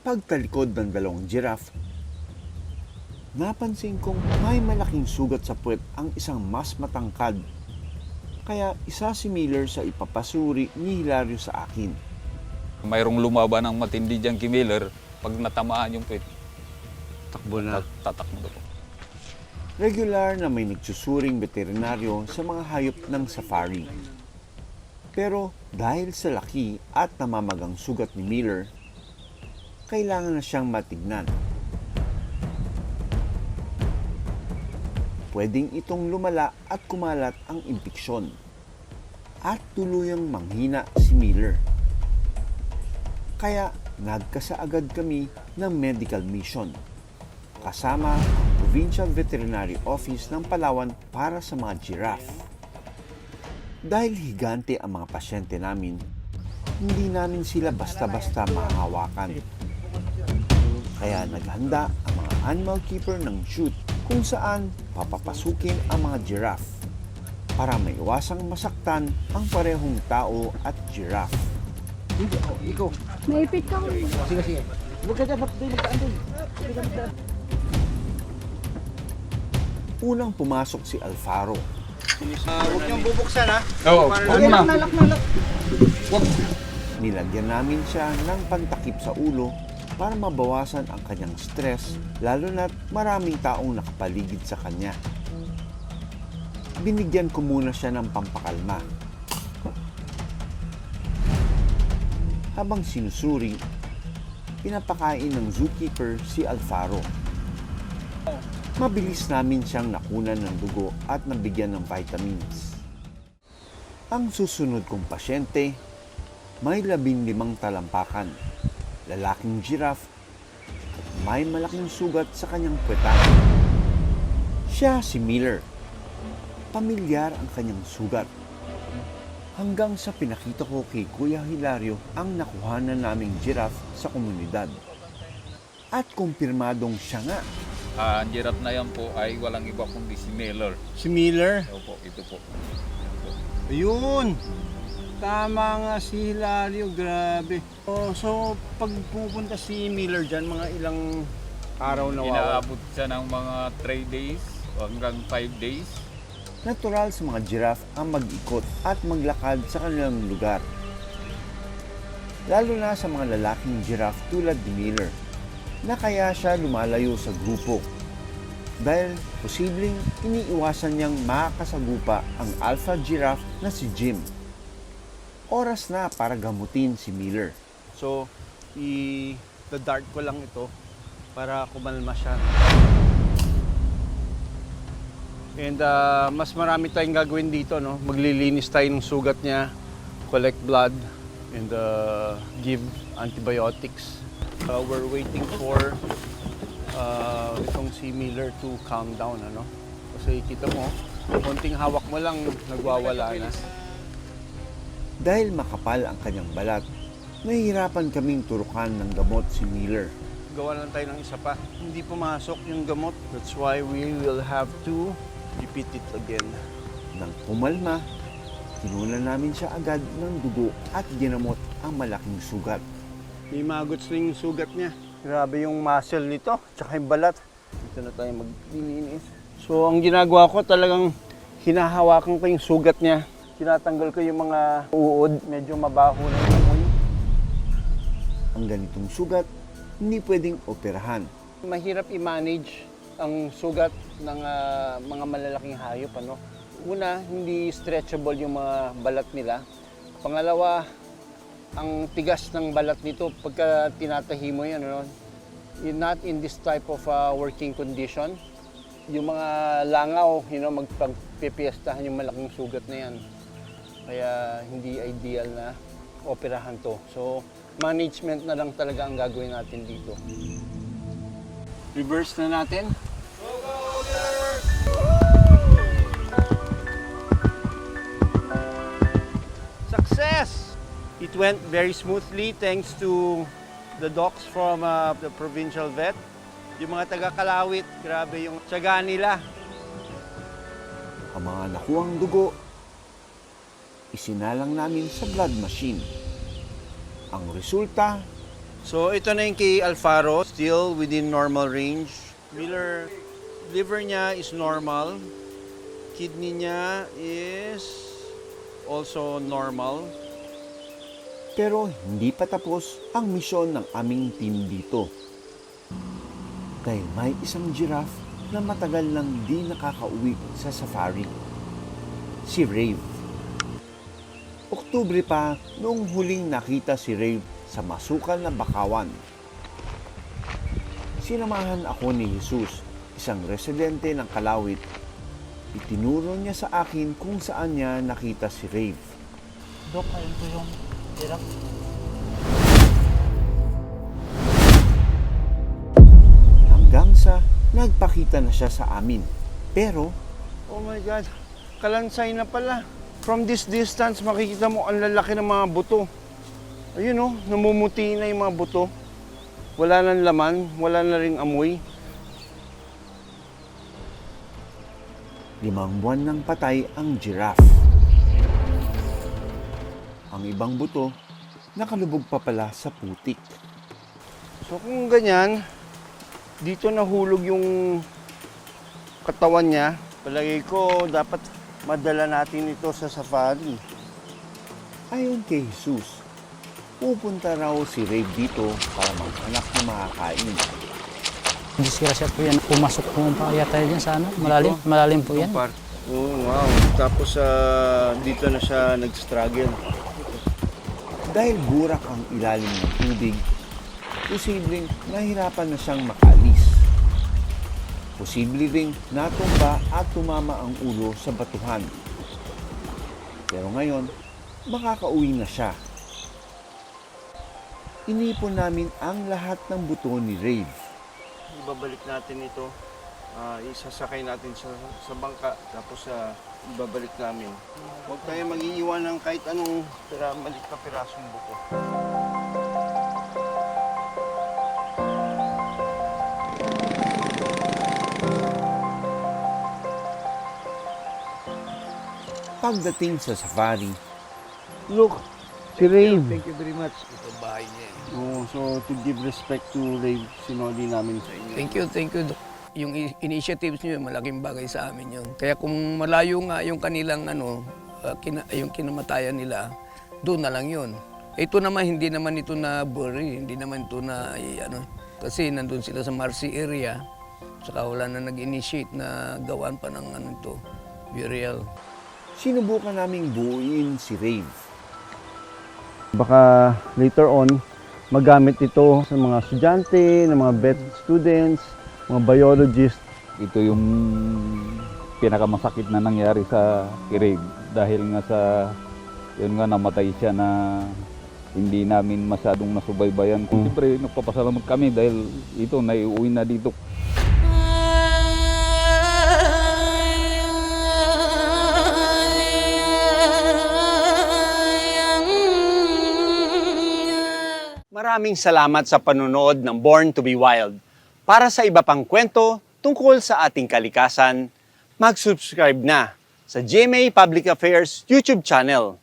Pagtalikod ng dalawang giraffe, napansin kong may malaking sugat sa puwet ang isang mas matangkad. Kaya isa si Miller sa ipapasuri ni Hilario sa akin. Mayroong lumaban ng matindi dyan kay Miller, pag natamaan yung puwet, Takbo na. tatakbo na po. Regular na may nagsusuring veterinaryo sa mga hayop ng safari. Pero dahil sa laki at namamagang sugat ni Miller, kailangan na siyang matignan. Pwedeng itong lumala at kumalat ang impeksyon at tuluyang manghina si Miller. Kaya nagkasaagad kami ng medical mission kasama ang Provincial Veterinary Office ng Palawan para sa mga giraffe. Dahil higante ang mga pasyente namin, hindi namin sila basta-basta mahahawakan. Kaya naghanda ang mga animal keeper ng chute kung saan papapasukin ang mga giraffe para maiwasang masaktan ang parehong tao at giraffe. Ikaw. Naipit ka. Sige. Huwag ka dyan, magkaan dun. Unang pumasok si Alfaro. Huwag niyong bubuksan ha. Oo, huwag mo na. Huwag. Nilagyan namin siya ng pantakip sa ulo para mabawasan ang kanyang stress, lalo na't maraming taong nakapaligid sa kanya. Binigyan ko muna siya ng pampakalma. Habang sinusuri, pinapakain ng zookeeper si Alfaro. Mabilis namin siyang nakunan ng dugo at nabigyan ng vitamins. Ang susunod kong pasyente, may 15 talampakan. Lalaking giraffe, may malaking sugat sa kanyang puwetan. Siya si Miller. Pamilyar ang kanyang sugat. Hanggang sa pinakita ko kay Kuya Hilario ang nakuhanan naming giraffe sa komunidad. At kumpirmadong siya nga. Ang giraffe na yan po ay walang iba kundi si Miller. Si Miller. Opo, ito po. Ayun. Tama nga si Hilario, grabe. So, pag pupunta si Miller dyan, mga ilang araw na Inaabot siya ng mga 3 days hanggang 5 days. Natural sa mga giraffe ang mag-ikot at maglakad sa kanilang lugar. Lalo na sa mga lalaking giraffe tulad ni Miller, na kaya siya lumalayo sa grupo. Dahil posibleng iniiwasan niyang makakasagupa ang alpha giraffe na si Jim. Oras na para gamutin si Miller. So, i-dart ko lang ito para kumalma siya. And mas marami tayong gagawin dito, no? Maglilinis tayo ng sugat niya, collect blood, and give antibiotics. We're waiting for itong si Miller to calm down, ano? Kasi kita mo, konting hawak mo lang, nagwawala na. Dahil makapal ang kanyang balat, nahihirapan kaming turukan ng gamot si Miller. Gawa lang tayo ng isa pa. Hindi pumasok yung gamot. That's why we will have to repeat it again. Nang pumalma, kinunan namin siya agad ng dugo at ginamot ang malaking sugat. May magots na yung sugat niya. Grabe yung muscle nito, tsaka yung balat. Dito na tayo maglilinis. So, ang ginagawa ko talagang hinahawakan ko yung sugat niya. Tinatanggal ko yung mga uod, medyo mabaho na yung amoy. Ang ganitong sugat, hindi pwedeng operahan. Mahirap i-manage ang sugat ng mga malalaking hayop. Ano? Una, hindi stretchable yung mga balat nila. Pangalawa, ang tigas ng balat nito pagka tinatahi mo yan. Ano? You're not in this type of working condition. Yung mga langaw, magpagpipiestahan yung malaking sugat na yan. Kaya hindi ideal na operahan to. So, management na lang talaga ang gagawin natin dito. Reverse na natin. Success! It went very smoothly thanks to the docs from the provincial vet. Yung mga taga-Kalawit, grabe yung tiyaga nila. Ang mga nakuhang dugo, isinalang namin sa blood machine. Ang resulta, So ito na yung kay Alfaro, still within normal range. Liver niya is normal. Kidney niya is also normal. Pero hindi pa tapos ang misyon ng aming team dito. Dahil may isang giraffe na matagal nang di nakakauwi sa safari. Si Rave. Oktubre pa noong huling nakita si Rave sa masukal na bakawan. Sinamahan ako ni Jesus, isang residente ng Kalawit. Itinuro niya sa akin kung saan niya nakita si Rave. Dok, ayun po yung giraffe. Hanggang sa nagpakita na siya sa amin. Pero Oh my God, kalansay na pala. From this distance, makikita mo ang lalaki ng mga buto. Ayun oh, namumuti na yung mga buto. Wala nang laman, wala na ring amoy. 5 buwan nang patay ang giraffe. Ang ibang buto, nakalubog pa pala sa putik. So kung ganyan, dito nahulog yung katawan niya. Palagay ko dapat madala natin ito sa safari. Ayon kay Jesus, pupunta raw si Rave dito para maghanap ng makakain. Disgrasya po yan. Pumasok po pa yata yan sa ano. Malalim. Malalim po yan. Oh, wow. Tapos dito na siya nag-struggle. Dahil burak ang ilalim ng tubig, posibleng nahirapan na siyang makaalis. Posible ring natumba at tumama ang ulo sa batuhan. Pero ngayon, makakauwi na siya. Inipon namin ang lahat ng buto ni Rave. Ibabalik natin ito. Isasakay natin sa bangka. Tapos ibabalik namin. Huwag tayo mag-iiwan ng kahit anong maliit na pirasong buko. Pagdating sa safari, Look, si Rave. Thank you very much. Ito bahay niya. Oh, so to give respect to Rave, sinoli namin sa inyo. Thank you. Yung initiatives niyo, malaking bagay sa amin yun. Kaya kung malayo nga yung kanilang yung kinamatayan nila, doon na lang yun. Ito naman, hindi naman ito na bury, hindi naman ito na, kasi nandun sila sa Marcy area, saka wala na nag-initiate na gawan pa ng burial. sinubukan naming buuin si Rave. Baka later on, magamit ito sa mga estudyante, ng mga vet students, mga biologists. Ito yung pinakamasakit na nangyari sa Kirib dahil nga yun nga namatay siya na hindi namin masyadong nasubaybayan. Siyempre, nagpapasalamat kami dahil ito naiuwi na dito. Maraming salamat sa panonood ng Born to be Wild. Para sa iba pang kwento tungkol sa ating kalikasan, mag-subscribe na sa GMA Public Affairs YouTube channel.